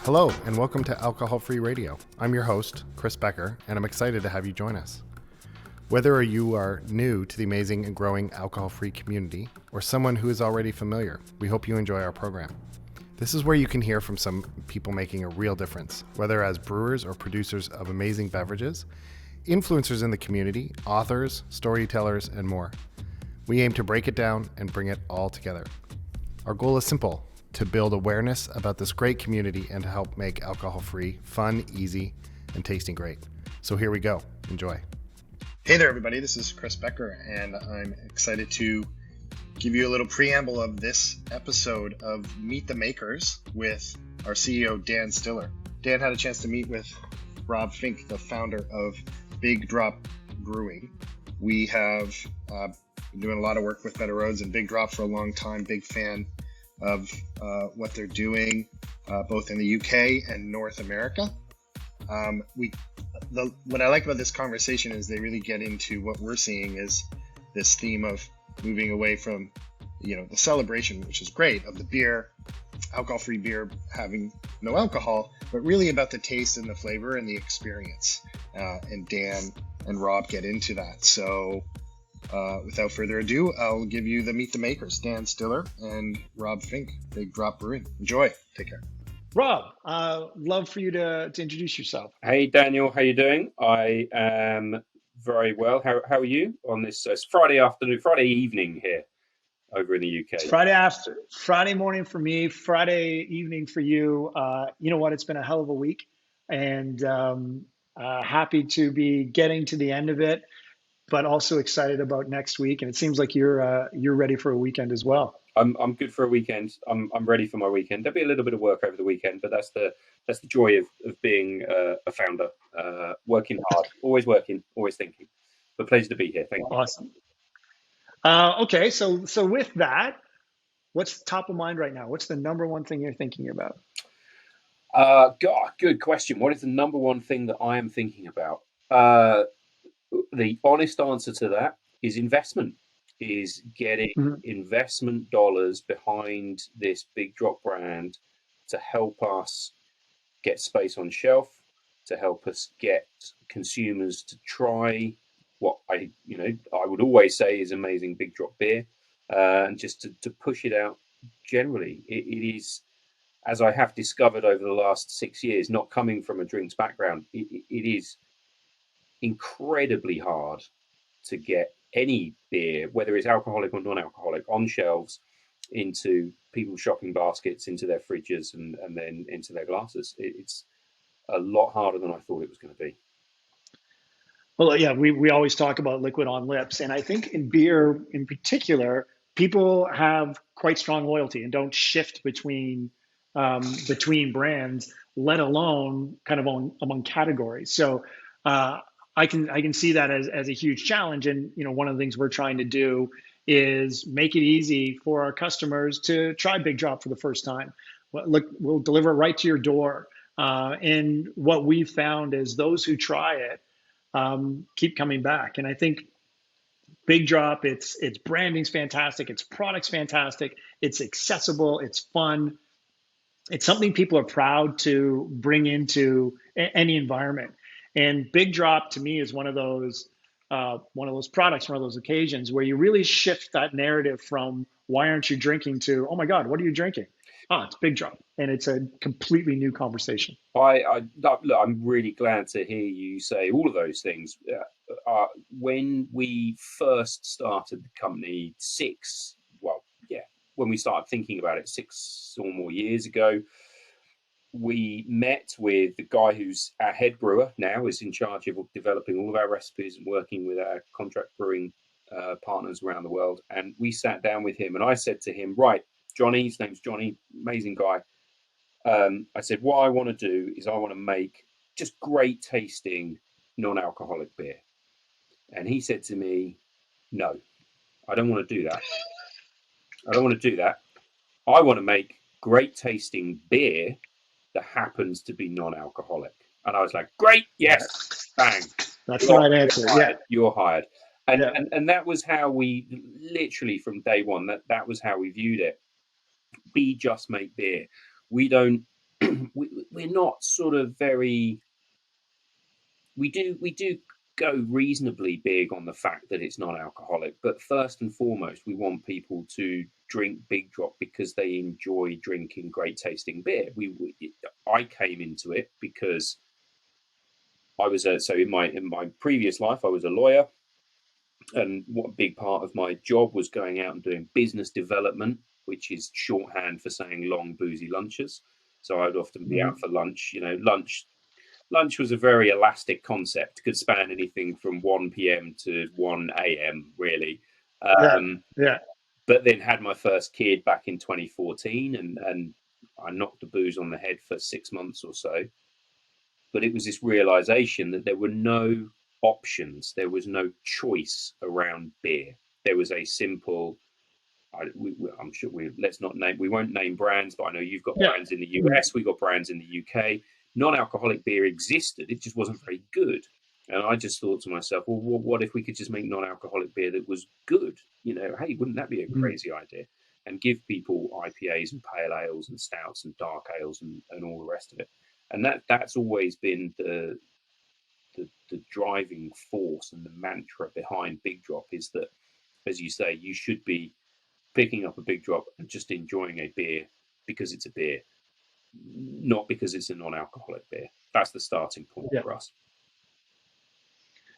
Hello, and welcome to Alcohol Free Radio. I'm your host, Chris Becker, and I'm excited to have you join us. Whether you are new to the amazing and growing alcohol-free community or someone who is already familiar, we hope you enjoy our program. This is where you can hear from some people making a real difference, whether as brewers or producers of amazing beverages, influencers in the community, authors, storytellers, and more. We aim to break it down and bring it all together. Our goal is simple: to build awareness about this great community and to help make alcohol-free fun, easy, and tasting great. So here we go. Enjoy. Hey there, everybody. This is Chris Becker, and I'm excited to give you a little preamble of this episode of Meet the Makers with our CEO, Dan Stiller. Dan had a chance to meet with Rob Fink, the founder of Big Drop Brewing. We have been doing a lot of work with Better Roads and Big Drop for a long time. Big fan of what they're doing, both in the UK and North America. What I like about this conversation is they really get into what we're seeing is this theme of moving away from, the celebration, which is great, of the beer, alcohol-free beer having no alcohol, but really about the taste and the flavor and the experience. And Dan and Rob get into that. So without further ado, I'll give you the Meet the Makers, Dan Stiller and Rob Fink, Big Drop Brewing. Enjoy. Take care. Rob, love for you to introduce yourself. Hey, Daniel, how you doing? I am very well. How are you on this? It's Friday evening here over in the UK. It's Friday morning for me, Friday evening for you. You know what? It's been a hell of a week, and happy to be getting to the end of it, but also excited about next week. And it seems like you're ready for a weekend as well. I'm good for a weekend. I'm ready for my weekend. There'll be a little bit of work over the weekend, but that's the joy of being a founder. Working hard, always working, always thinking. But pleasure to be here. Thank you. Awesome. Okay, so with that, what's top of mind right now? What's the number one thing you're thinking about? God, good question. What is the number one thing that I am thinking about? The honest answer to that is investment. Is getting investment dollars behind this Big Drop brand to help us get space on shelf, to help us get consumers to try what I would always say is amazing Big Drop beer, and just to push it out generally. It is, as I have discovered over the last 6 years, not coming from a drinks background, it is incredibly hard to get any beer, whether it's alcoholic or non-alcoholic, on shelves, into people's shopping baskets, into their fridges, and then into their glasses. It's a lot harder than I thought it was going to be. Well, yeah, we always talk about liquid on lips, and I think in beer in particular, people have quite strong loyalty and don't shift between brands, let alone kind of among categories. So I can see that as a huge challenge. And, one of the things we're trying to do is make it easy for our customers to try Big Drop for the first time. We'll deliver it right to your door. And what we've found is those who try it keep coming back. And I think Big Drop, its branding's fantastic. Its product's fantastic. It's accessible. It's fun. It's something people are proud to bring into any environment. And Big Drop to me is one of those products, one of those occasions where you really shift that narrative from why aren't you drinking to, oh my God, what are you drinking? Oh, it's Big Drop. And it's a completely new conversation. Look, I'm really glad to hear you say all of those things. When we first started the company when we started thinking about it 6 or more years ago, we met with the guy who's our head brewer now, is in charge of developing all of our recipes and working with our contract brewing partners around the world. And we sat down with him and I said to him, right, Johnny, his name's Johnny, amazing guy. I said, what I want to do is I want to make just great tasting non-alcoholic beer. And he said to me, no, I don't want to do that. I want to make great tasting beer that happens to be non-alcoholic. And I was like, great, yes, bang. That's the right answer. Yeah, you're hired. And that was how we literally from day one, that was how we viewed it. Just make beer. We don't we're not sort of very. We do go reasonably big on the fact that it's non-alcoholic, but first and foremost, we want people to drink Big Drop because they enjoy drinking great tasting beer. I came into it because I was in my previous life I was a lawyer, and what a big part of my job was going out and doing business development, which is shorthand for saying long boozy lunches. So I'd often be out for lunch. Lunch was a very elastic concept, could span anything from 1 p.m. to 1 a.m. really. But then had my first kid back in 2014, and I knocked the booze on the head for 6 months or so. But it was this realization that there were no options, there was no choice around beer. There was a simple. I'm sure we won't name brands, but I know you've got brands in the US, we've got brands in the UK. Non-alcoholic beer existed, it just wasn't very good. And I just thought to myself, well, what if we could just make non-alcoholic beer that was good? Hey, wouldn't that be a crazy idea? And give people IPAs and pale ales and stouts and dark ales and all the rest of it. And that's always been the driving force and the mantra behind Big Drop, is that, as you say, you should be picking up a Big Drop and just enjoying a beer because it's a beer, not because it's a non-alcoholic beer. That's the starting point for us.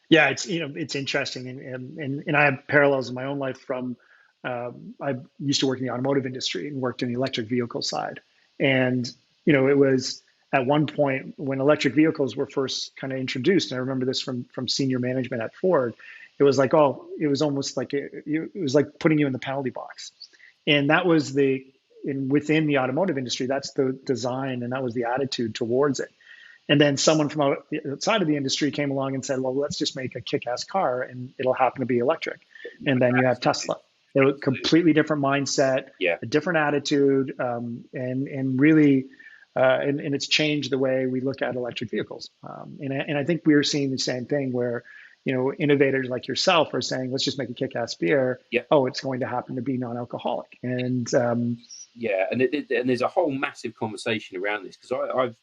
Yeah, it's interesting, and I have parallels in my own life from I used to work in the automotive industry and worked in the electric vehicle side, and it was at one point when electric vehicles were first kind of introduced, and I remember this from senior management at Ford. It was like, it was almost like it was like putting you in the penalty box, and that was within the automotive industry, that's the design and that was the attitude towards it. And then someone from outside of the industry came along and said, well, let's just make a kick-ass car and it'll happen to be electric. And then you have Tesla. It was a completely different mindset, a different attitude, and really, and it's changed the way we look at electric vehicles. And I think we're seeing the same thing where, innovators like yourself are saying, let's just make a kick-ass beer. Oh, it's going to happen to be non-alcoholic. And and there's a whole massive conversation around this, because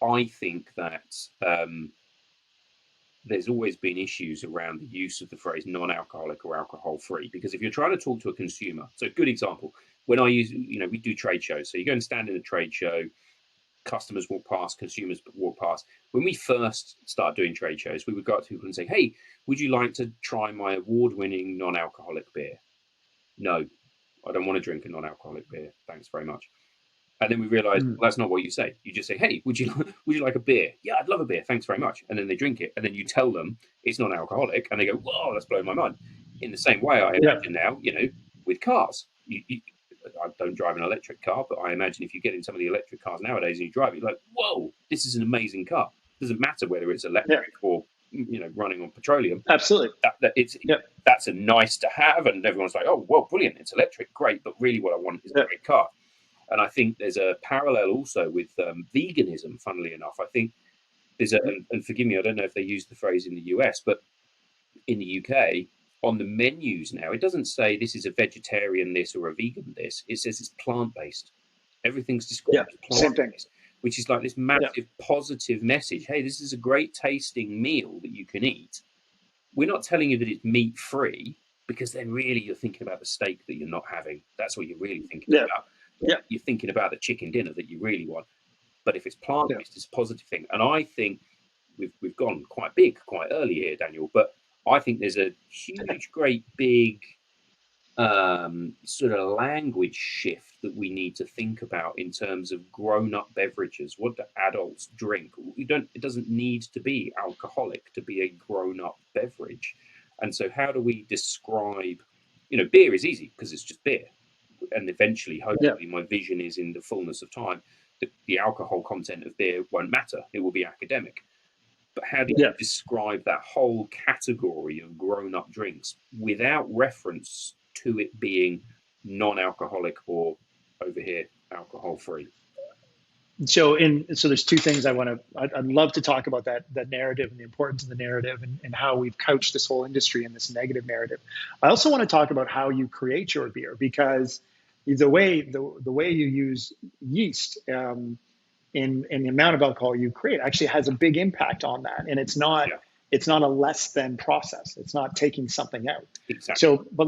I think that there's always been issues around the use of the phrase non-alcoholic or alcohol-free, because if you're trying to talk to a consumer, so a good example, when I use, we do trade shows, so you go and stand in a trade show, customers walk past, consumers walk past. When we first started doing trade shows, we would go up to people and say, hey, would you like to try my award-winning non-alcoholic beer? No, I don't want to drink a non-alcoholic beer, thanks very much. And then we realized, well, that's not what you say. You just say, hey, would you like a beer? Yeah, I'd love a beer. Thanks very much. And then they drink it. And then you tell them it's not alcoholic. And they go, whoa, that's blowing my mind. In the same way, I imagine now, with cars. I don't drive an electric car, but I imagine if you get in some of the electric cars nowadays and you drive it, you're like, whoa, this is an amazing car. It doesn't matter whether it's electric or, running on petroleum. Absolutely. That's a nice to have. And everyone's like, oh, well, brilliant. It's electric. Great. But really what I want is a great car. And I think there's a parallel also with veganism, funnily enough. I think there's and forgive me, I don't know if they use the phrase in the US, but in the UK, on the menus now, it doesn't say this is a vegetarian this or a vegan this. It says it's plant-based. Everything's described as plant-based, which is like this massive positive message. Hey, this is a great tasting meal that you can eat. We're not telling you that it's meat-free, because then really you're thinking about the steak that you're not having. That's what you're really thinking about. You're thinking about the chicken dinner that you really want. But if it's plant-based, it's a positive thing. And I think we've gone quite big, quite early here, Daniel. But I think there's a huge, great big sort of language shift that we need to think about in terms of grown-up beverages. What do adults drink? It doesn't need to be alcoholic to be a grown-up beverage. And so how do we describe, beer is easy because it's just beer. And eventually, hopefully, my vision is in the fullness of time that the alcohol content of beer won't matter. It will be academic. But how do you describe that whole category of grown-up drinks without reference to it being non-alcoholic or, over here, alcohol-free? So there's two things I'd love to talk about, that narrative and the importance of the narrative and how we've couched this whole industry in this negative narrative. I also want to talk about how you create your beer, because the way you use yeast in the amount of alcohol you create actually has a big impact on that. And it's not a less than process. It's not taking something out. Exactly. So, but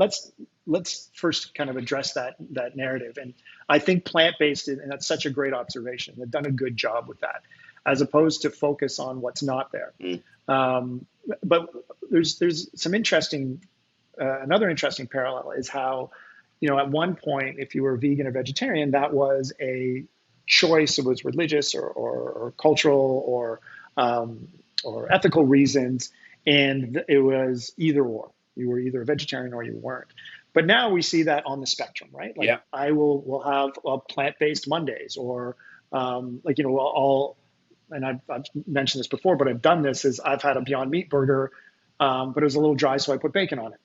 let's first kind of address that narrative. And I think plant-based, and that's such a great observation. They've done a good job with that, as opposed to focus on what's not there. But there's some interesting, another interesting parallel is how, at one point, if you were vegan or vegetarian, that was a choice. It was religious or cultural or ethical reasons, and it was either or. You were either a vegetarian or you weren't. But now we see that on the spectrum, right? Like I will have plant-based Mondays, or I'll, and I've mentioned this before, but I've done this, is I've had a Beyond Meat burger, but it was a little dry, so I put bacon on it.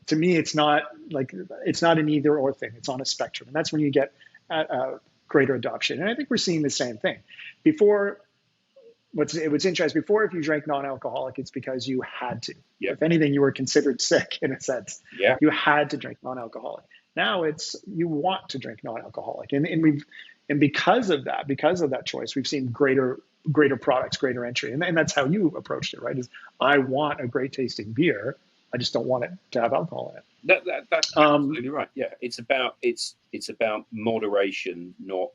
To me, it's not an either or thing. It's on a spectrum, and that's when you get greater adoption. And I think we're seeing the same thing. Before, what's interesting, before, if you drank non-alcoholic, it's because you had to. If anything, you were considered sick in a sense. You had to drink non-alcoholic. Now it's you want to drink non-alcoholic, and because of that choice, we've seen greater products, greater entry, and that's how you approached it, right? Is I want a great tasting beer, I just don't want it to have alcohol in it. That's absolutely right. Yeah, it's about moderation, not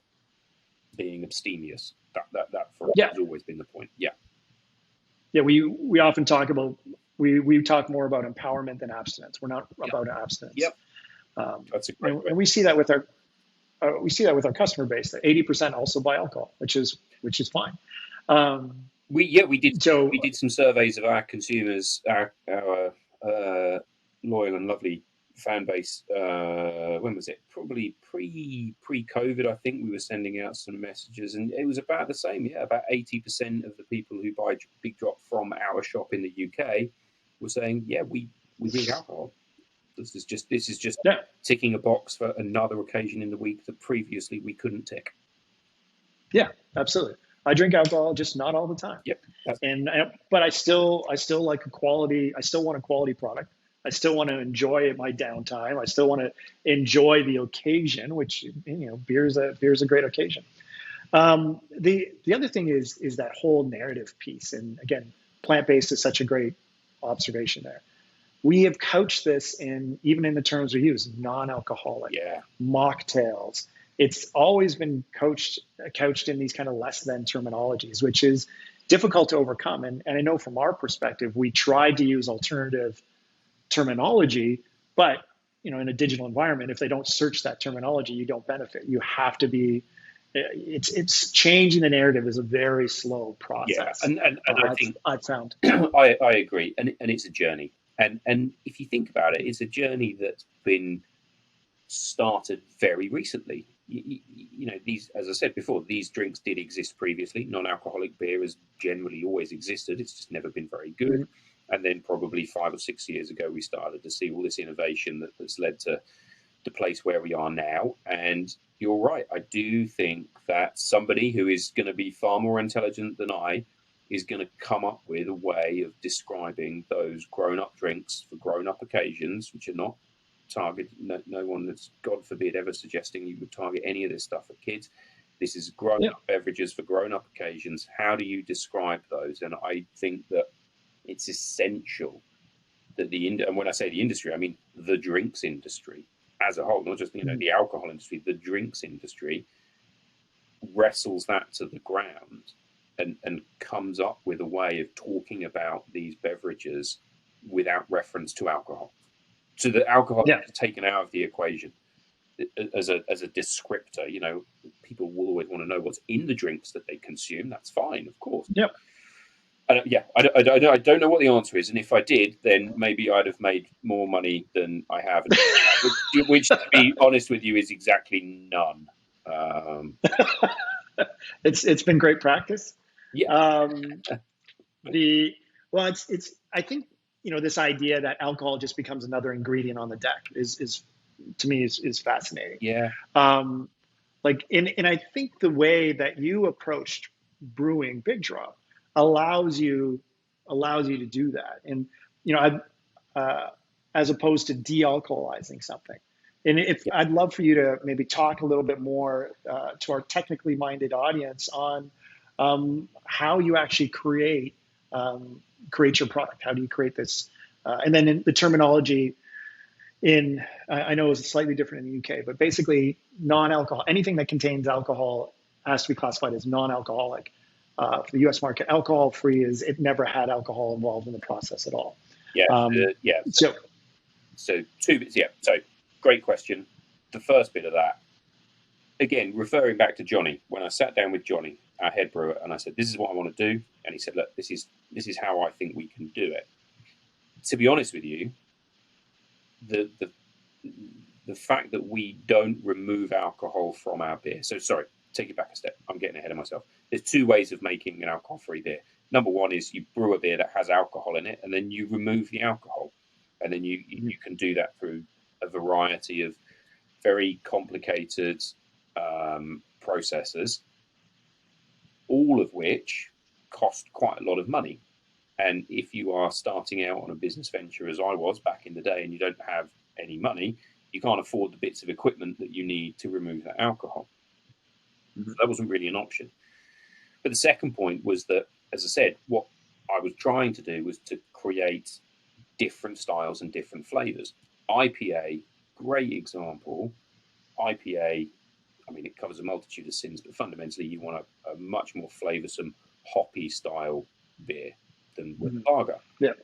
being abstemious. That for us has always been the point. We often talk about we talk more about empowerment than abstinence. We're not about abstinence. That's a great and we see that with our customer base, that 80% also buy alcohol, which is fine. We did some surveys of our consumers, our loyal and lovely fan base. When was it? Probably pre-COVID. I think we were sending out some messages, and it was about the same. About 80% of the people who buy Big Drop from our shop in the UK were saying, we drink alcohol. This is just ticking a box for another occasion in the week that previously we couldn't tick. Yeah, absolutely. I drink alcohol, just not all the time. But I still like a quality. I still want a quality product. I still want to enjoy my downtime. I still want to enjoy the occasion, which beer is a great occasion. The other thing is that whole narrative piece, and again, plant-based is such a great observation there. We have couched this even in the terms we use, non-alcoholic, mocktails. It's always been couched in these kind of less than terminologies, which is difficult to overcome. And I know from our perspective, we tried to use alternative terminology, but in a digital environment, if they don't search that terminology, you don't benefit. You have to be. It's changing the narrative is a very slow process. And I think I've found. I agree, and it's a journey. And if you think about it, it's a journey that's been started very recently. These, as I said before, these drinks did exist previously. Non-alcoholic beer has generally always existed. It's just never been very good. And then probably 5 or 6 years ago, we started to see all this innovation that's led to the place where we are now. And you're right. I do think that somebody who is going to be far more intelligent than I is going to come up with a way of describing those grown-up drinks for grown-up occasions, which are not target. No one that's, God forbid, ever suggesting you would target any of this stuff for kids. This is grown-up beverages for grown-up occasions. How do you describe those? And I think that it's essential that and when I say the industry, I mean the drinks industry as a whole, not just the alcohol industry. The drinks industry wrestles that to the ground and comes up with a way of talking about these beverages without reference to alcohol. So the alcohol is taken out of the equation as a descriptor. People will always want to know what's in the drinks that they consume. That's fine, of course. I don't know what the answer is, and if I did, then maybe I'd have made more money than I have, which to be honest with you, is exactly none. It's been great practice. It's I think this idea that alcohol just becomes another ingredient on the deck is to me is fascinating. And I think the way that you approached brewing Big Drop allows you to do that, and as opposed to de-alcoholizing something. And if I'd love for you to maybe talk a little bit more to our technically minded audience on how you actually create your product. How do you create this? And then in the terminology I know it's slightly different in the UK, but basically non-alcohol, anything that contains alcohol has to be classified as non-alcoholic. For the US market, alcohol-free is it never had alcohol involved in the process at all. Yeah. So 2 bits. Yeah. So great question. The first bit of that, again, referring back to Johnny, when I sat down with Johnny, our head brewer, and I said, "This is what I want to do," and he said, "Look, this is how I think we can do it." To be honest with you, the fact that we don't remove alcohol from our beer. So sorry, take it back a step. I'm getting ahead of myself. There's 2 ways of making an alcohol-free beer. Number one is you brew a beer that has alcohol in it, and then you remove the alcohol, and then you can do that through a variety of very complicated processes, all of which cost quite a lot of money. And if you are starting out on a business venture, as I was back in the day, and you don't have any money, you can't afford the bits of equipment that you need to remove that alcohol. So that wasn't really an option. But the second point was that, as I said, what I was trying to do was to create different styles and different flavors. IPA, great example. IPA, I mean, it covers a multitude of sins, but fundamentally you want a much more flavorsome, hoppy style beer than with lager. Yeah.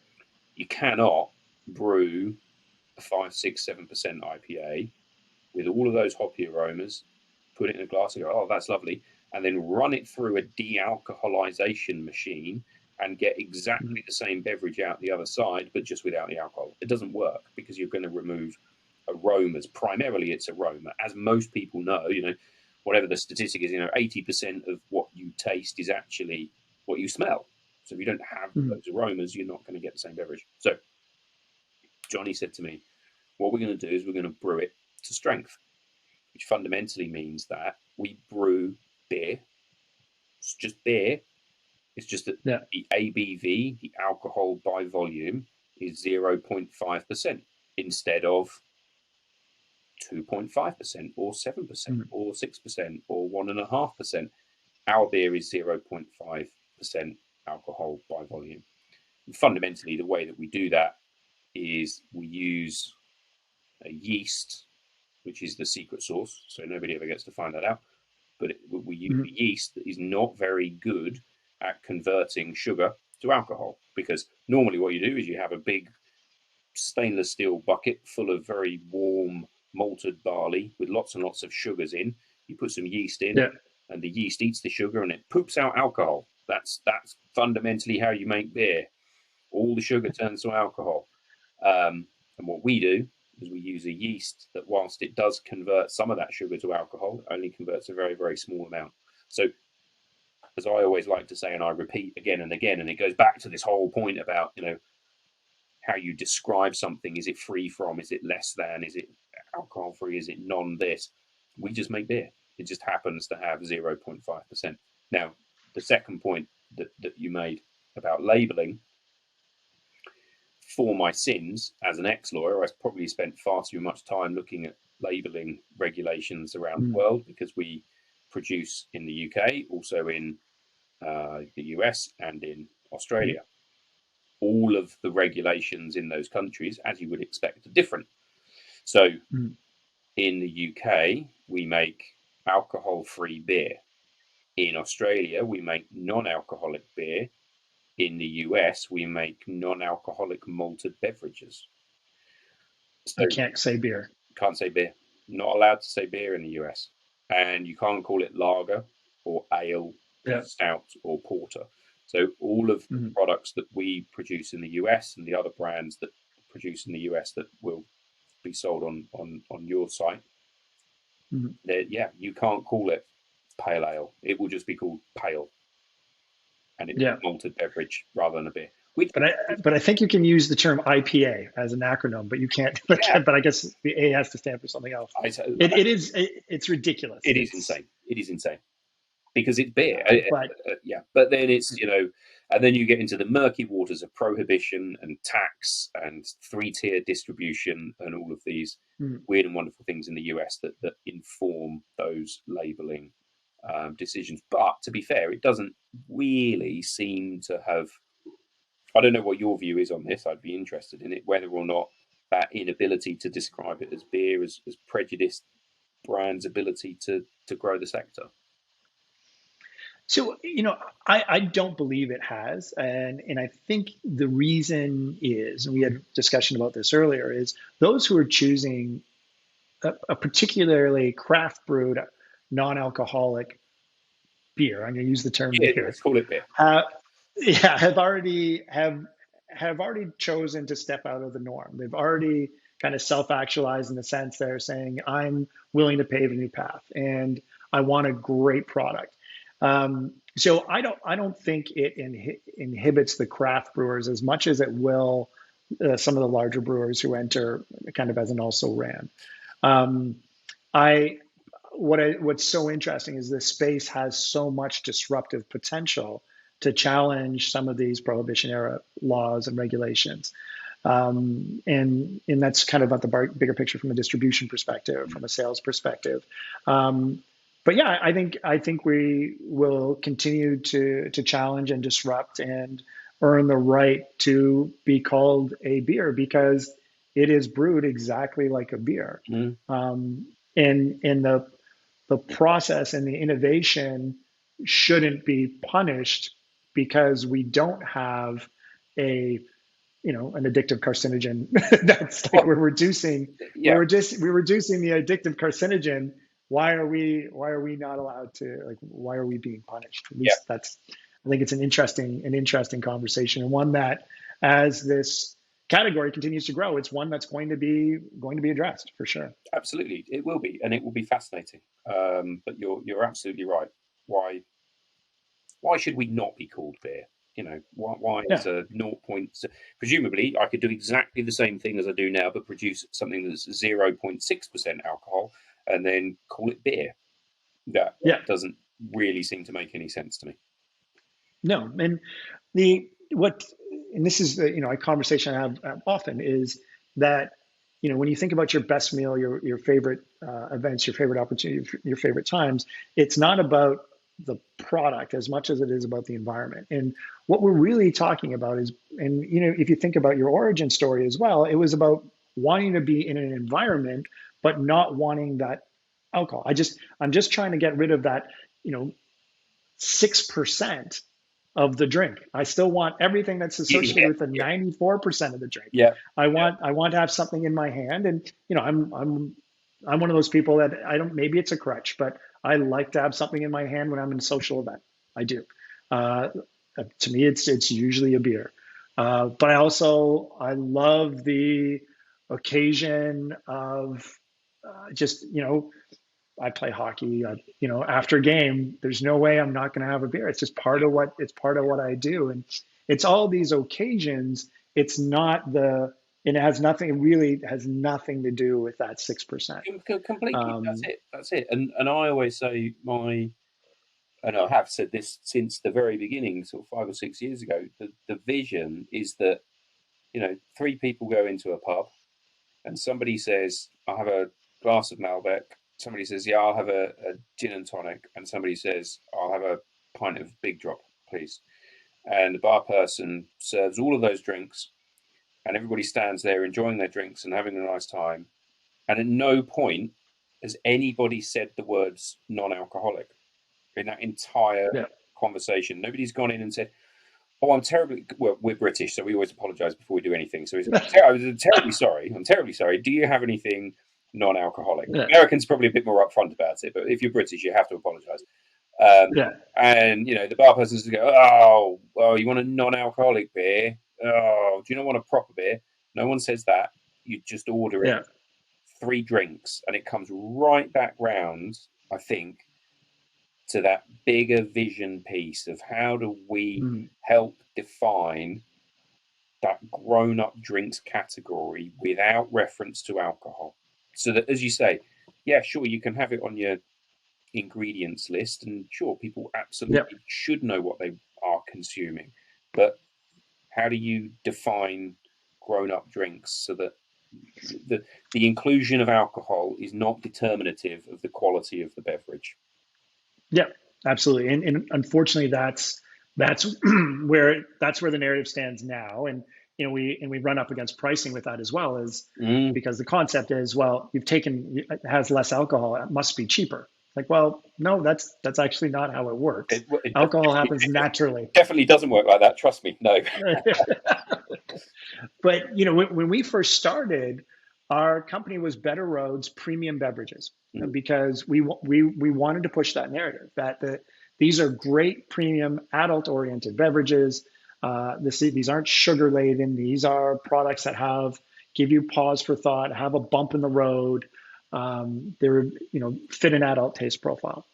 You cannot brew a 5, 6, 7% IPA with all of those hoppy aromas, put it in a glass and go, "Oh, that's lovely," and then run it through a de-alcoholization machine and get exactly the same beverage out the other side, but just without the alcohol. It doesn't work because you're going to remove aromas. Primarily, it's aroma. As most people know, whatever the statistic is, 80% of what you taste is actually what you smell. So if you don't have those aromas, you're not going to get the same beverage. So Johnny said to me, what we're going to do is we're going to brew it to strength, which fundamentally means that we brew beer. It's just beer. It's just that the ABV, the alcohol by volume, is 0.5% instead of 2.5% or 7% or 6% or 1.5%. Our beer is 0.5% alcohol by volume. And fundamentally, the way that we do that is we use a yeast, which is the secret sauce, so nobody ever gets to find that out. But we use a yeast that is not very good at converting sugar to alcohol, because normally what you do is you have a big stainless steel bucket full of very warm malted barley with lots and lots of sugars in. You put some yeast in, and the yeast eats the sugar and it poops out alcohol. That's fundamentally how you make beer. All the sugar turns to alcohol. And what we do is we use a yeast that, whilst it does convert some of that sugar to alcohol, it only converts a very, very small amount. So, as I always like to say, and I repeat again and again, and it goes back to this whole point about, how you describe something. Is it free from? Is it less than? Is it alcohol free? Is it non-this? We just make beer. It just happens to have 0.5%. Now, the second point that you made about labeling, for my sins as an ex-lawyer, I probably spent far too much time looking at labeling regulations around the world, because we produce in the UK, also in the US and in Australia. All of the regulations in those countries, as you would expect, are different. So in the UK, we make alcohol-free beer. In Australia, we make non-alcoholic beer. In the US, we make non-alcoholic malted beverages. So you can't say beer. Can't say beer. Not allowed to say beer in the US. And you can't call it lager or ale, stout or porter. So all of the products that we produce in the US and the other brands that produce in the US that will be sold on your site, you can't call it pale ale. It will just be called pale. And it's a malted beverage rather than a beer. But I think you can use the term IPA as an acronym, but you can't. But I guess the A has to stand for something else. It's ridiculous. It is insane. It is insane because it's beer. But then it's And then you get into the murky waters of prohibition and tax and three-tier distribution and all of these weird and wonderful things in the US that inform those labeling decisions. But to be fair, it doesn't really seem to have. I don't know what your view is on this. I'd be interested in it, whether or not that inability to describe it as beer has prejudiced brands' ability to grow the sector. So, I don't believe it has. And I think the reason is, and we had a discussion about this earlier, is those who are choosing a particularly craft brewed, non-alcoholic beer, I'm going to use the term beer. Let's call it beer. Have already chosen to step out of the norm. They've already kind of self-actualized in the sense they're saying, I'm willing to pave a new path and I want a great product. So I don't think it inhibits the craft brewers as much as it will some of the larger brewers who enter kind of as an also ran. What's so interesting is this space has so much disruptive potential to challenge some of these prohibition era laws and regulations. And that's kind of about the bigger picture from a distribution perspective, from a sales perspective. But yeah, I think we will continue to challenge and disrupt and earn the right to be called a beer because it is brewed exactly like a beer. And the process and the innovation shouldn't be punished because we don't have an addictive carcinogen. That's like we're reducing the addictive carcinogen. Why are we not allowed to, why are we being punished? At least I think it's an interesting conversation, and one that, as this category continues to grow, it's one that's going to be addressed for sure. Absolutely, it will be, and it will be fascinating. But you're absolutely right. Why should we not be called beer? Why is a 0. Presumably, I could do exactly the same thing as I do now, but produce something that's 0.6% alcohol and then call it beer. That doesn't really seem to make any sense to me. No, and this is a conversation I have often is that when you think about your best meal, your favorite events, your favorite opportunity, your favorite times, it's not about the product as much as it is about the environment. And what we're really talking about is, and if you think about your origin story as well, it was about wanting to be in an environment but not wanting that alcohol. I'm just trying to get rid of that 6% of the drink. I still want everything that's associated with the 94% of the drink. I want to have something in my hand, and I'm one of those people that maybe it's a crutch, but I like to have something in my hand when I'm in a social event. I do. To me, it's usually a beer. But I love the occasion of I play hockey. After game, there's no way I'm not going to have a beer. It's just part of what I do, and it's all these occasions. It's not and it has nothing. It really has nothing to do with that 6%. Completely. That's it. And I always say and I have said this since the very beginning, sort of 5 or 6 years ago. The vision is that 3 people go into a pub, and somebody says, "I'll have a glass of Malbec." Somebody says, "Yeah, I'll have a gin and tonic," and somebody says, "I'll have a pint of Big Drop, please." And the bar person serves all of those drinks, and everybody stands there enjoying their drinks and having a nice time. And at no point has anybody said the words non-alcoholic in that entire conversation. Nobody's gone in and said, "Oh, I'm terribly..." Well, we're British, so we always apologise before we do anything. So I'm terribly sorry. I'm terribly sorry. Do you have anything non-alcoholic? Americans probably a bit more upfront about it, but if you're British, you have to apologise. And the bar person's go, "Oh, well, you want a non-alcoholic beer? Oh, do you not want a proper beer?" No one says that. You just order it, 3 drinks, and it comes right back round, I think, to that bigger vision piece of how do we help define that grown-up drinks category without reference to alcohol. So that, as you say, sure, you can have it on your ingredients list, and sure, people absolutely should know what they are consuming. but how do you define grown-up drinks so that the inclusion of alcohol is not determinative of the quality of the beverage? Yeah, absolutely. And unfortunately, that's where the narrative stands now. And we run up against pricing with that as well, is because the concept is, well, it has less alcohol, it must be cheaper. Like, well, no, that's actually not how it works. Alcohol happens naturally. Definitely doesn't work like that. Trust me. No. But when we first started, our company was Better Roads Premium Beverages, because we wanted to push that narrative that these are great premium adult-oriented beverages. These aren't sugar laden. These are products that give you pause for thought, have a bump in the road. They're fit an adult taste profile.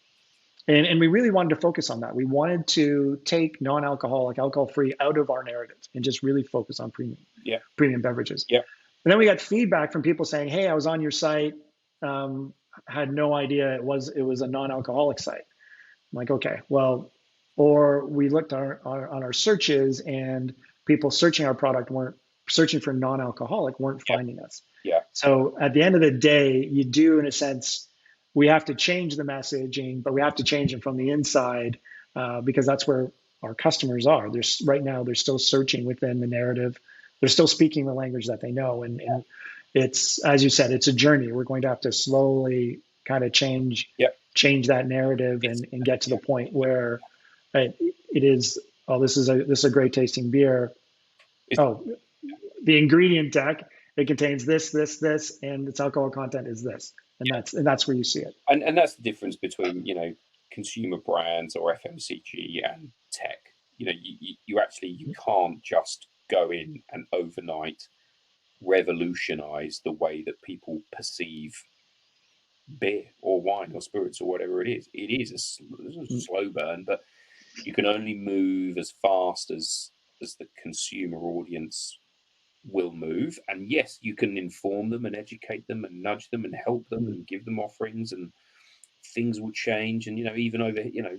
And we really wanted to focus on that. We wanted to take non-alcoholic, alcohol-free out of our narrative and just really focus on premium beverages. Yeah. And then we got feedback from people saying, "Hey, I was on your site, had no idea it was a non-alcoholic site." I'm like, okay, well, or we looked on our searches, and people searching our product weren't searching for non-alcoholic, weren't finding us. Yeah. So at the end of the day, you do, in a sense, we have to change the messaging, but we have to change it from the inside, because that's where our customers are. Right now, they're still searching within the narrative. They're still speaking the language that they know. And it's, as you said, it's a journey. We're going to have to slowly kind of change that narrative and get to the point where it is, oh, this is a great tasting beer. Oh, the ingredient deck, it contains this, and its alcohol content is this. And that's where you see it. And that's the difference between, consumer brands or FMCG and tech. You can't just go in and overnight revolutionize the way that people perceive beer or wine or spirits or whatever it is. It is a slow burn, but you can only move as fast as the consumer audience will move. And yes, you can inform them and educate them and nudge them and help them and give them offerings, and things will change. And even over here,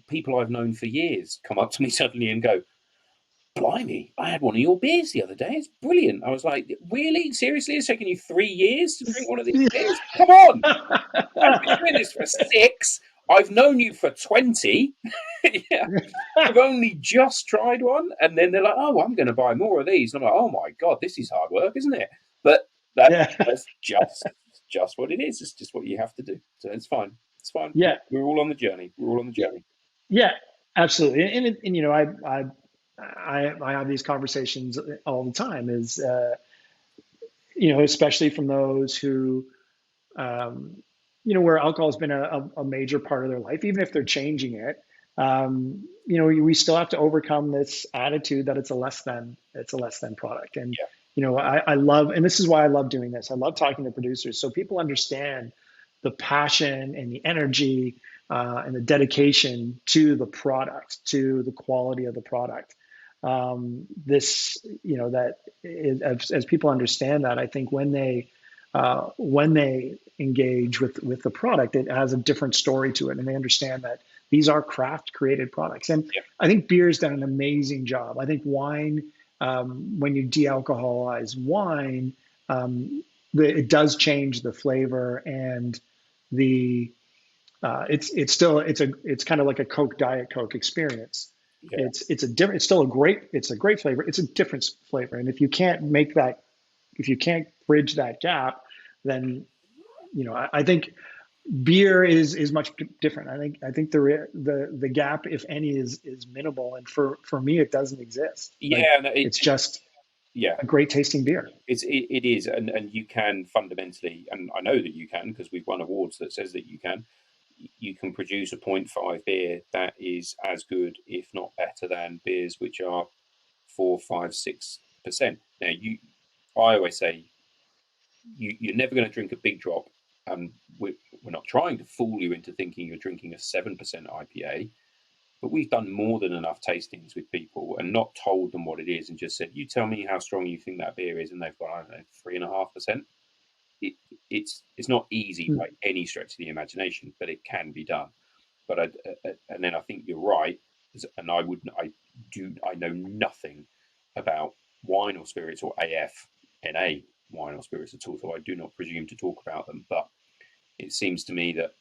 people I've known for years come up to me suddenly and go, "Blimey, I had one of your beers the other day. It's brilliant." I was like, "Really? Seriously? It's taken you 3 years to drink one of these beers? Come on. I've been doing this for 6. I've known you for 20. Yeah. I've only just tried one." And then they're like, "Oh, I'm going to buy more of these." And I'm like, "Oh my God, this is hard work, isn't it?" But that's just what it is. It's just what you have to do. So it's fine. It's fine. Yeah. We're all on the journey. Yeah, absolutely. And I have these conversations all the time, is, especially from those who, where alcohol has been a major part of their life, even if they're changing it. We still have to overcome this attitude that it's a less than product. And, I love, and this is why I love doing this. I love talking to producers, so people understand the passion and the energy and the dedication to the product, to the quality of the product. As people understand that, I think when they engage with the product, it has a different story to it, and they understand that these are craft created products. And I think beer's done an amazing job. I think wine, when you de-alcoholize wine, it does change the flavor, and it's kind of like a Diet Coke experience. Yeah. It's still a great flavor. It's a different flavor. And if you can't bridge that gap, then, I think beer is much different. I think the gap, if any, is minimal. And for me, it doesn't exist. Yeah. It's just a great tasting beer. It is. And you can fundamentally, and I know that you can, because we've won awards that says that you can produce a 0.5 beer that is as good, if not better, than beers which are 4, 5, 6%. Now, I always say you're never going to drink a Big Drop, and we're not trying to fool you into thinking you're drinking a 7% IPA, but we've done more than enough tastings with people and not told them what it is and just said, "You tell me how strong you think that beer is," and they've got, I don't know, 3.5%. It's not easy by any stretch of the imagination, but it can be done. but and then I think you're right, and I know nothing about wine or spirits or AFNA wine or spirits at all, so I do not presume to talk about them. But it seems to me that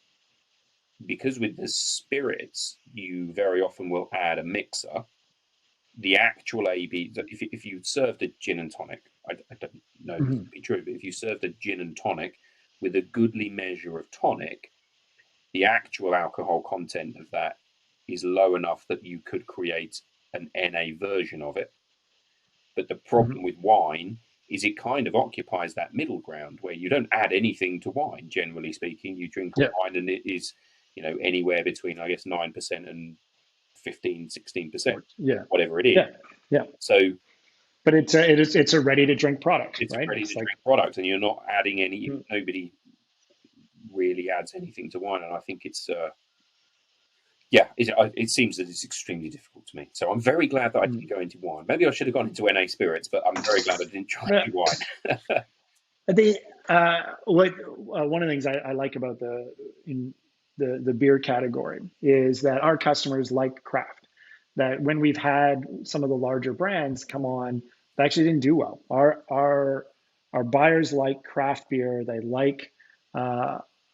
because with the spirits, you very often will add a mixer. The actual AB, if you served a gin and tonic, I don't know this to be true, but if you served a gin and tonic with a goodly measure of tonic, the actual alcohol content of that is low enough that you could create an NA version of it. But the problem with wine is it kind of occupies that middle ground where you don't add anything to wine, generally speaking. You drink wine and it is, anywhere between, I guess, 9% and 15-16%, whatever it is. So, but it's a ready to drink product, it's right? a ready to drink product, and you're not adding any. Nobody really adds anything to wine, and I think it's it seems that it's extremely difficult to me. So I'm very glad that I didn't go into wine. Maybe I should have gone into NA spirits, but I'm very glad I didn't try to do wine. One of the things I like about the beer category is that our customers like craft. That when we've had some of the larger brands come on, they actually didn't do well. Our buyers like craft beer. They like.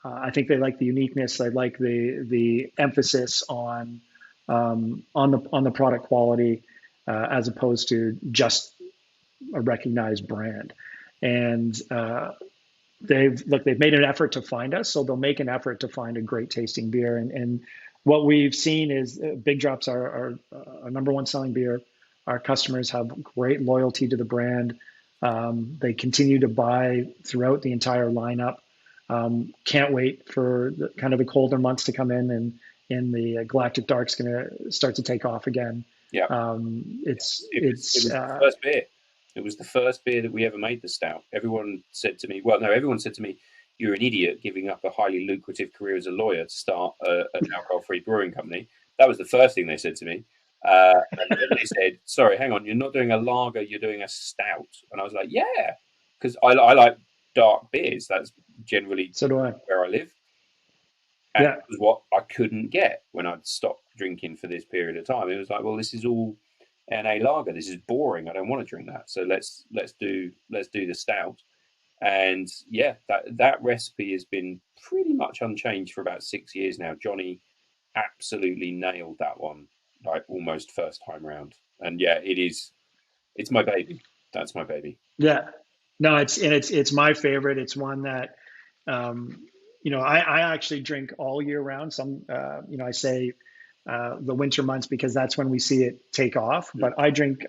I think they like the uniqueness. They like the emphasis on the product quality as opposed to just a recognized brand. And they've made an effort to find us, so they'll make an effort to find a great tasting beer. And what we've seen is Big Drop's our number one selling beer. Our customers have great loyalty to the brand. They continue to buy throughout the entire lineup. Can't wait for the colder months to come in, and the Galactic Dark's going to start to take off again. Yeah, it was the first beer. It was the first beer that we ever made, the stout. Everyone said to me, "You're an idiot giving up a highly lucrative career as a lawyer to start an alcohol-free brewing company." That was the first thing they said to me. And then they said, "Sorry, hang on, you're not doing a lager, you're doing a stout." And I was like, "Yeah," because I like dark beers. That's generally where I live. And it was what I couldn't get when I'd stopped drinking for this period of time. It was like, well, this is all NA lager. This is boring. I don't want to drink that. So let's do the stout. And that recipe has been pretty much unchanged for about 6 years now. Johnny absolutely nailed that one, like almost first time round. And it's my baby. That's my baby. Yeah. No, it's my favorite. It's one that I actually drink all year round. Some I say the winter months because that's when we see it take off. But I tend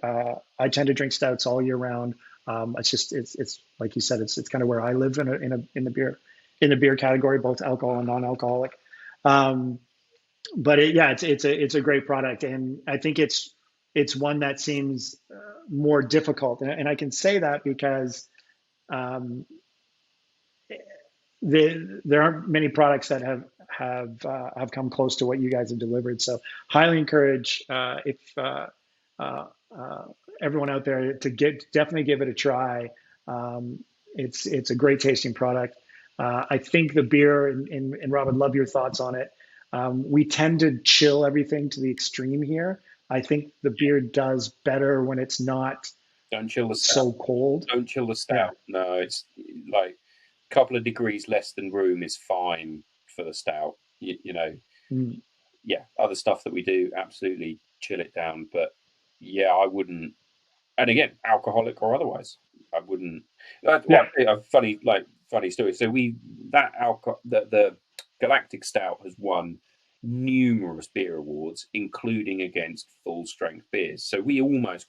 to drink stouts all year round. It's like you said, it's kind of where I live in the beer category, both alcohol and non-alcoholic. But it's a great product, and I think it's one that seems more difficult, and I can say that because there aren't many products that have come close to what you guys have delivered. So highly encourage if everyone out there to definitely give it a try. It's a great tasting product. I think the beer, and Rob, I'd love your thoughts on it. We tend to chill everything to the extreme here. I think the beer does better when it's not so cold. Don't chill the stout. Yeah. No, it's like a couple of degrees less than room is fine for the stout. Other stuff that we do, absolutely chill it down. But I wouldn't. And again, alcoholic or otherwise, I wouldn't. A funny story. So the Galactic Stout has won numerous beer awards, including against full strength beers. So we almost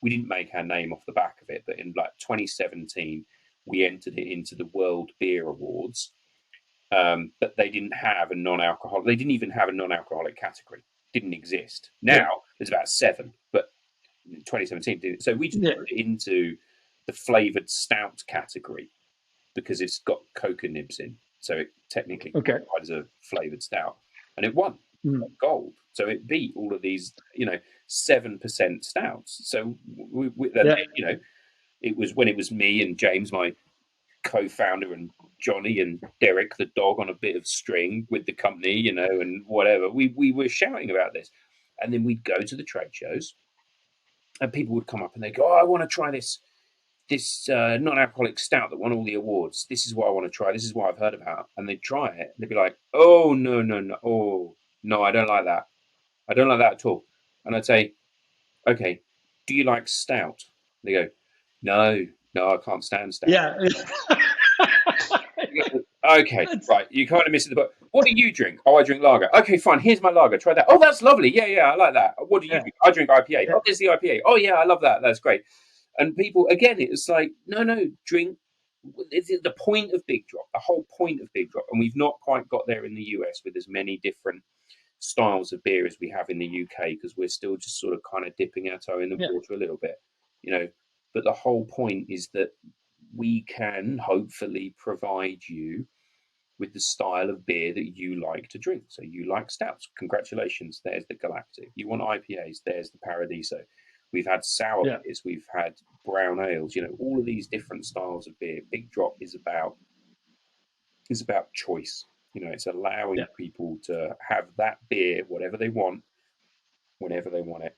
we didn't make our name off the back of it, but in 2017 we entered it into the World Beer Awards. But they didn't have a non-alcoholic. They didn't even have a non-alcoholic category. Didn't exist. Now there's about 7, but in 2017 did. So we just put it into the flavoured stout category because it's got cocoa nibs in. So it technically qualified as a flavoured stout. And it won gold. So it beat all of these, 7% stouts. So it was when it was me and James, my co-founder and Johnny and Derek, the dog, on a bit of string with the company, you know, and whatever. We were shouting about this. And then we'd go to the trade shows and people would come up and they'd go, oh, I want to try this non-alcoholic stout that won all the awards. This is what I want to try. This is what I've heard about. And they'd try it. And they'd be like, oh, no. Oh, no, I don't like that. I don't like that at all. And I'd say, okay, do you like stout? They go, no, I can't stand stout. Yeah. Okay, right. You kind of missed the boat. What do you drink? Oh, I drink lager. Okay, fine. Here's my lager. Try that. Oh, that's lovely. Yeah, I like that. What do you drink? I drink IPA. Yeah. Oh, there's the IPA. Oh, yeah, I love that. That's great. And people, again, it's like, no, drink. It's the point of Big Drop, the whole point of Big Drop. And we've not quite got there in the US with as many different styles of beer as we have in the UK, because we're still just sort of kind of dipping our toe in the water a little bit, you know. But the whole point is that we can hopefully provide you with the style of beer that you like to drink. So you like stouts. Congratulations. There's the Galactic. You want IPAs. There's the Paradiso. We've had sour beers. We've had brown ales. You know, all of these different styles of beer. Big Drop is about choice. You know, it's allowing people to have that beer, whatever they want, whenever they want it,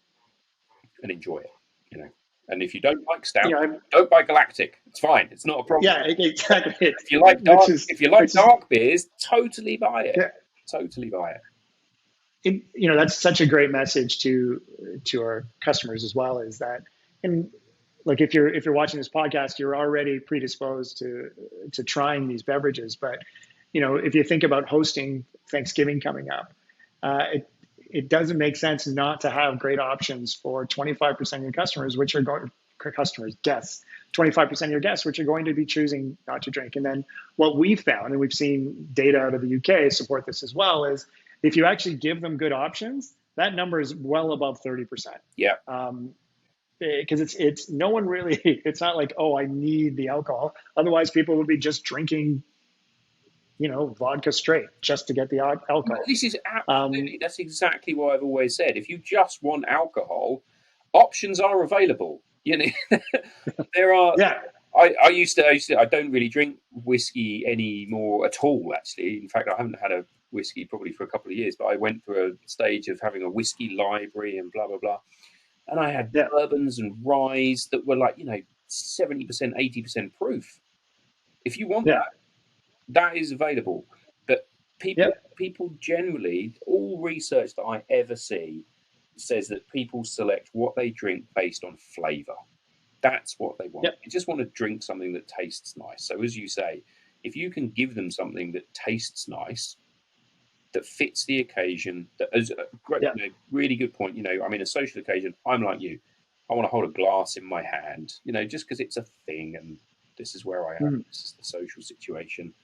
and enjoy it. You know. And if you don't like stout, don't buy Galactic. It's fine. It's not a problem. Yeah, exactly. If you like dark beers, totally buy it. Yeah. Totally buy it. You know, that's such a great message to our customers as well. Is that, and like if you're watching this podcast, you're already predisposed to trying these beverages. But you know, if you think about hosting Thanksgiving coming up, it doesn't make sense not to have great options for 25% of your customers, which are guests, 25% of your guests, which are going to be choosing not to drink. And then what we found, and we've seen data out of the UK support this as well, is if you actually give them good options, that number is well above 30%. Yeah. Because it's no one really, it's not like, oh, I need the alcohol. Otherwise, people would be just drinking, you know, vodka straight just to get the alcohol. No, this is absolutely, that's exactly what I've always said. If you just want alcohol, options are available. You know, there are. Yeah. I used to. I don't really drink whiskey anymore at all. Actually, in fact, I haven't had a whiskey probably for a couple of years. But I went through a stage of having a whiskey library and blah blah blah, and I had bourbons and ryes that were like, you know, 70%, 80% proof. If you want that is available. But people generally, all research that I ever see says that people select what they drink based on flavour. That's what they want. Yep. They just want to drink something that tastes nice. So as you say, if you can give them something that tastes nice, that fits the occasion, that is a great, you know, really good point. You know, I mean, a social occasion, I'm like you. I want to hold a glass in my hand, you know, just because it's a thing and this is where I am. This is the social situation.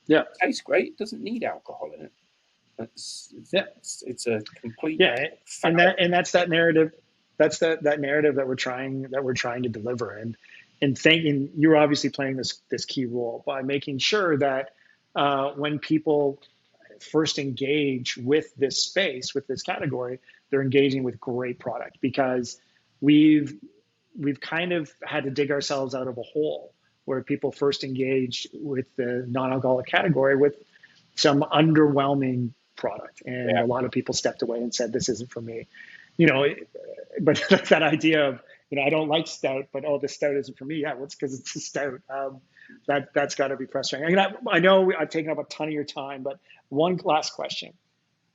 Yeah. It tastes great. It doesn't need alcohol in it. It's a complete and that's that narrative. That's that narrative that we're trying to deliver, and thinking you're obviously playing this key role by making sure that when people first engage with this space, with this category, they're engaging with great product, because we've kind of had to dig ourselves out of a hole where people first engaged with the non-alcoholic category with some underwhelming product, and a lot of people stepped away and said, "This isn't for me." You know, but that idea of, you know, I don't like stout, but oh, the stout isn't for me. Yeah, well, it's because it's a stout. That's got to be frustrating. I know I've taken up a ton of your time, but one last question: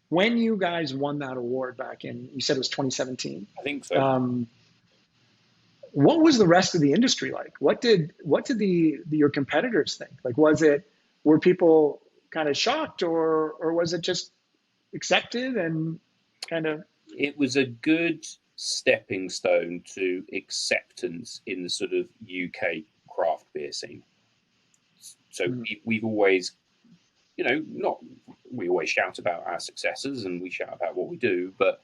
when you guys won that award back in, you said it was 2017. I think so. What was the rest of the industry like? What did your competitors think? Like, were people kind of shocked, or was it just accepted and kind of? It was a good stepping stone to acceptance in the sort of UK craft beer scene. So we've always, you know, we always shout about our successes and we shout about what we do, but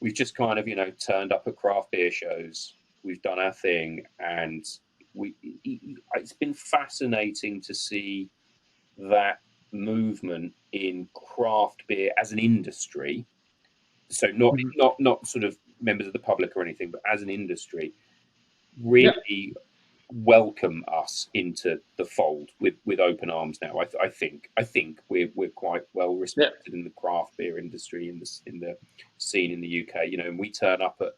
we've just kind of, you know, turned up at craft beer shows. We've done our thing, and it's been fascinating to see that movement in craft beer as an industry. So not sort of members of the public or anything, but as an industry, really welcome us into the fold with open arms now. I think we're quite well respected in the craft beer industry, in the scene in the UK. And we turn up at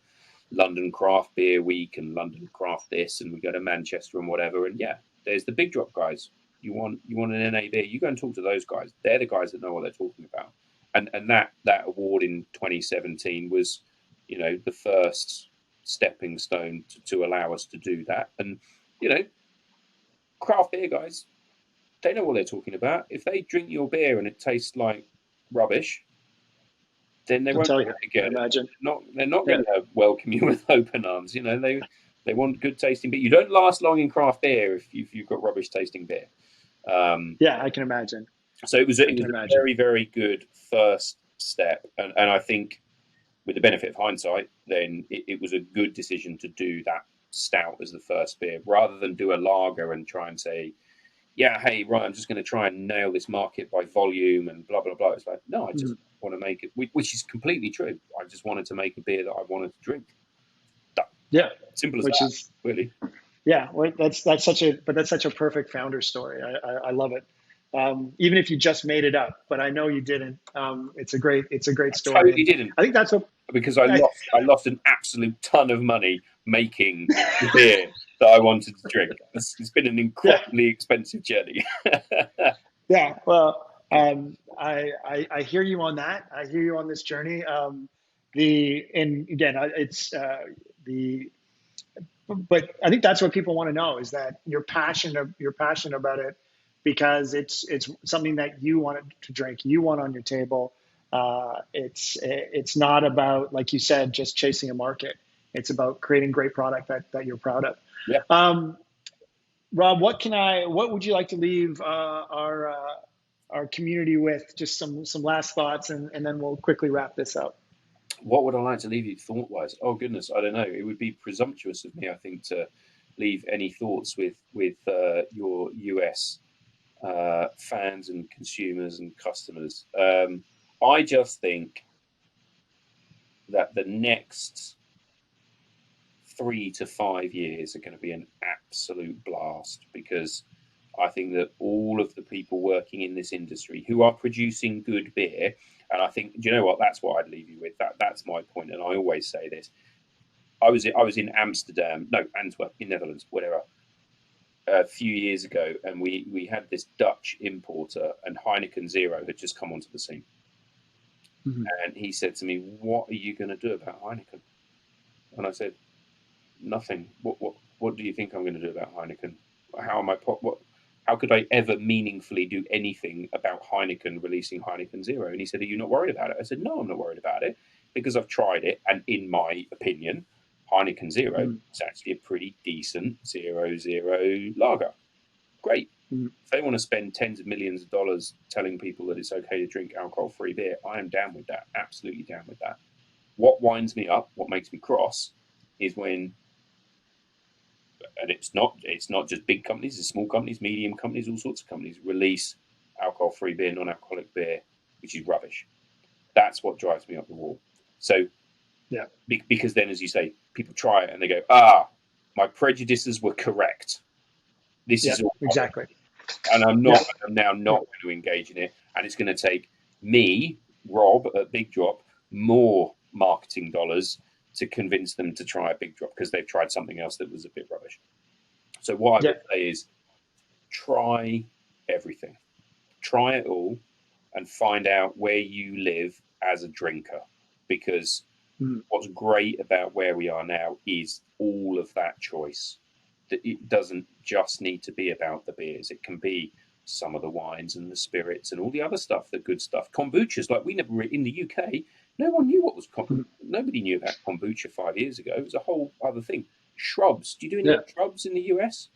London Craft Beer Week and London Craft this, and we go to Manchester and whatever. And there's the Big Drop guys. You want an NA beer, you go and talk to those guys. They're the guys that know what they're talking about. And that award in 2017 was, the first stepping stone to allow us to do that. And craft beer guys, they know what they're talking about. If they drink your beer and it tastes like rubbish, then they won't tell you. Again. Imagine. They're not going to welcome you with open arms. They want good tasting beer. You don't last long in craft beer if you've got rubbish tasting beer. I can imagine. So it was a very, very good first step, and I think with the benefit of hindsight, then it was a good decision to do that stout as the first beer rather than do a lager and try and say, hey, right, I'm just going to try and nail this market by volume and blah, blah, blah. It's like, no, I just want to make it, which is completely true. I just wanted to make a beer that I wanted to drink. Yeah. Simple as that, really. Yeah. Well, that's such a perfect founder story. I love it. Even if you just made it up, but I know you didn't. It's a great story. I totally didn't. I think that's what, because I lost an absolute ton of money making the beer that I wanted to drink. It's been an incredibly expensive journey. Yeah, well, I hear you on that. I hear you on this journey. But I think that's what people want to know, is that you're passionate about it because it's something that you want to drink, you want on your table. It's not about, like you said, just chasing a market. It's about creating great product that you're proud of. Yeah. Rob, what would you like to leave our community with? Just some last thoughts, and then we'll quickly wrap this up. What would I like to leave you thought-wise? Oh goodness, I don't know. It would be presumptuous of me, I think, to leave any thoughts with your US fans and consumers and customers. I just think that the next 3 to 5 years are going to be an absolute blast, because I think that all of the people working in this industry who are producing good beer, and I think, do you know what? That's what I'd leave you with. That's my point, and I always say this. I was in Antwerp, in Netherlands, whatever, a few years ago, and we had this Dutch importer, and Heineken Zero had just come onto the scene. Mm-hmm. And he said to me, "What are you going to do about Heineken?" And I said, "Nothing. What do you think I'm going to do about Heineken? How could I ever meaningfully do anything about Heineken releasing Heineken Zero?" And he said, "Are you not worried about it?" I said, "No, I'm not worried about it, because I've tried it, and in my opinion, Heineken Zero is actually a pretty decent 0.0 lager. Great. If they want to spend tens of millions of dollars telling people that it's okay to drink alcohol-free beer, I am down with that. Absolutely down with that. What winds me up, what makes me cross, is when, and it's not just big companies, it's small companies, medium companies, all sorts of companies release alcohol-free beer, non-alcoholic beer, which is rubbish. That's what drives me up the wall. So, yeah, because then, as you say, people try it and they go, my prejudices were correct. This is all exactly. And I'm now not going to engage in it. And it's going to take me, Rob, at Big Drop, more marketing dollars to convince them to try a Big Drop, because they've tried something else that was a bit rubbish. So what I would say is, try everything. Try it all and find out where you live as a drinker. Because what's great about where we are now is all of that choice. That it doesn't just need to be about the beers. It can be some of the wines and the spirits and all the other stuff, the good stuff. Kombuchas, like we never, in the UK, no one knew what was kombucha. Nobody knew about kombucha 5 years ago. It was a whole other thing. Shrubs. Do you do any shrubs in the US?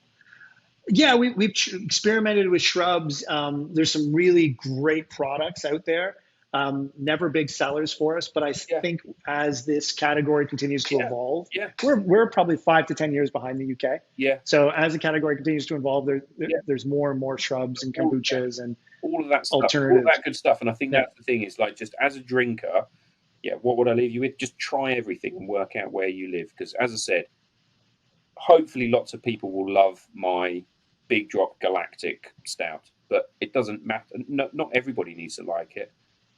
Yeah, we've experimented with shrubs. There's some really great products out there. Never big sellers for us, but I think as this category continues to evolve, we're probably 5 to 10 years behind the UK. Yeah. So as the category continues to evolve, there's more and more shrubs and kombuchas and all of that stuff, alternatives. All that good stuff. And I think that's the thing, is like, just as a drinker, what would I leave you with? Just try everything and work out where you live. Because as I said, hopefully lots of people will love my Big Drop Galactic Stout, but it doesn't matter. No, not everybody needs to like it,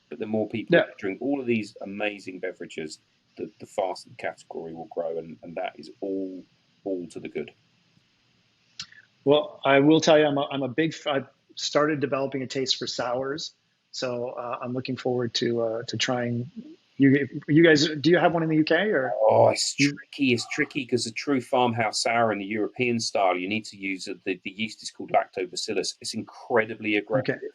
but the more people that drink all of these amazing beverages, the faster the category will grow, and that is all to the good. Well, I will tell you, I've started developing a taste for sours, so I'm looking forward to trying. You guys, do you have one in the UK or? Oh, it's tricky. It's tricky because the true farmhouse sour in the European style, you need to use the yeast is called lactobacillus. It's incredibly aggressive. Okay.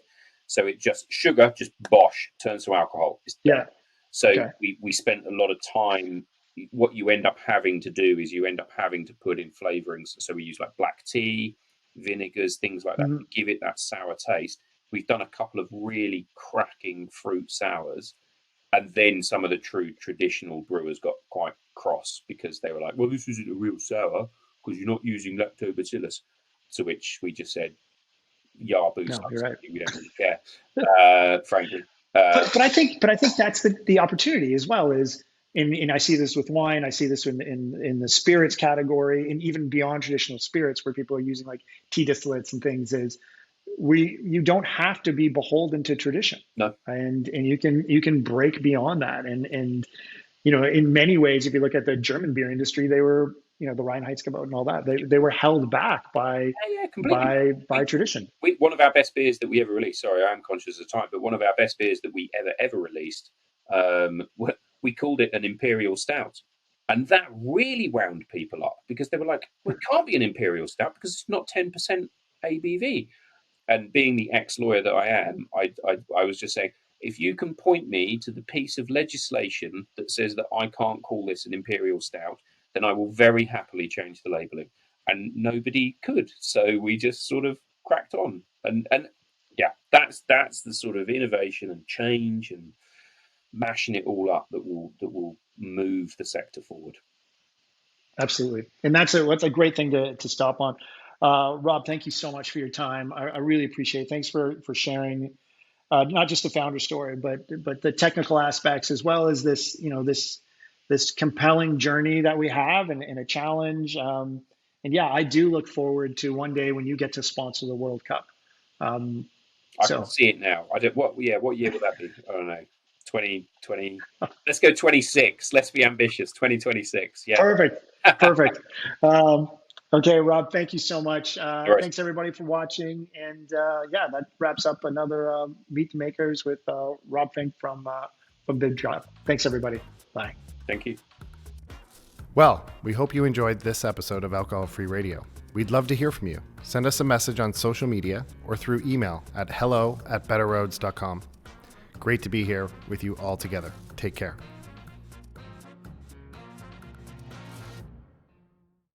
So it just sugar, just bosh, turns to alcohol. It's dead. So we spent a lot of time. What you end up having to do is you end up having to put in flavorings. So we use like black tea, vinegars, things like that to give it that sour taste. We've done a couple of really cracking fruit sours. And then some of the true traditional brewers got quite cross because they were like, well, this isn't a real sour because you're not using lactobacillus. To which we just said, Yarbu, no, you're right. We don't really care, frankly. But I think that's the opportunity as well. Is and I see this with wine. I see this in the spirits category, and even beyond traditional spirits, where people are using like tea distillates and things. Is you don't have to be beholden to tradition. No. And you can break beyond that. And in many ways, if you look at the German beer industry, they were, the Reinheitsgebot and all that, they were held back by tradition. One of our best beers that we ever released, sorry, I am conscious of time, but one of our best beers that we ever released, we called it an Imperial Stout. And that really wound people up because they were like, well, it can't be an Imperial Stout because it's not 10% ABV. And being the ex-lawyer that I am, I was just saying, if you can point me to the piece of legislation that says that I can't call this an Imperial Stout, then I will very happily change the labelling. And nobody could. So we just sort of cracked on. And yeah, that's the sort of innovation and change and mashing it all up that will move the sector forward. Absolutely. And that's a great thing to stop on. Rob, thank you so much for your time. I really appreciate it. Thanks for sharing not just the founder story, but the technical aspects as well as this, this compelling journey that we have and a challenge. And yeah, I do look forward to one day when you get to sponsor the World Cup. I can see it now. What year will that be? I don't know. 2020. Let's go 26. Let's be ambitious. 2026. Yeah. Perfect. Okay, Rob, thank you so much. Thanks everybody for watching. And that wraps up another Meet the Makers with Rob Fink from Big Drop. Thanks everybody. Bye. Thank you. Well, we hope you enjoyed this episode of Alcohol Free Radio. We'd love to hear from you. Send us a message on social media or through email at hello@betterroads.com. Great to be here with you all together. Take care.